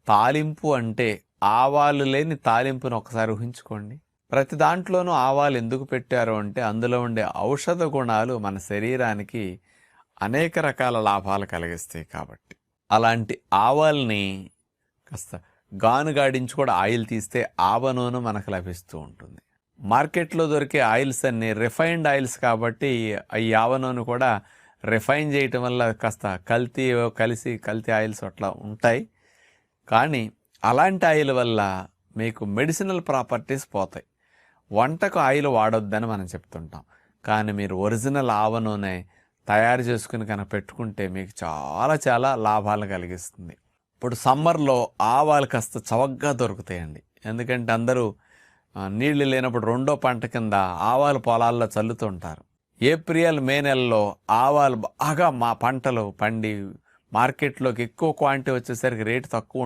తాలింపు అంటే ఆవాలు లేని తాలింపును ఒకసారి ఊహించుకోండి. ప్రతి దాంట్లోనూ ఆవాలు ఎందుకు పెట్టారు అంటే అందులో ఉండే ఔషధ గుణాలు మన శరీరానికి అనేక రకాల లాభాలు కలిగిస్తాయి కాబట్టి. అలాంటి ఆవాల్ని కాస్త గానుగాడించి కూడా ఆయిల్ తీస్తే ఆవ నూనె మనకు లభిస్తూ ఉంటుంది. మార్కెట్లో దొరికే ఆయిల్స్ అన్నీ రిఫైన్డ్ ఆయిల్స్ కాబట్టి ఈ ఆవ నూనె కూడా రిఫైన్ చేయటం వల్ల కాస్త కల్తీ ఆయిల్స్ అట్లా ఉంటాయి. కానీ అలాంటి ఆయిల్ వల్ల మీకు మెడిసినల్ ప్రాపర్టీస్ పోతాయి. వంటకు ఆయిల్ వాడొద్దని మనం చెప్తుంటాం. కానీ మీరు ఒరిజినల్ ఆవ నూనె తయారు చేసుకుని కనుక పెట్టుకుంటే మీకు చాలా లాభాలు కలిగిస్తుంది. ఇప్పుడు సమ్మర్లో ఆవాలు కాస్త చవకగా దొరుకుతాయండి. ఎందుకంటే అందరూ నీళ్లు లేనప్పుడు రెండో పంట కింద ఆవాలు పొలాల్లో చల్లుతుంటారు. ఏప్రిల్ మే నెలలో ఆవాలు బాగా మా పంటలు పండి మార్కెట్లోకి ఎక్కువ క్వాంటిటీ వచ్చేసరికి రేటు తక్కువ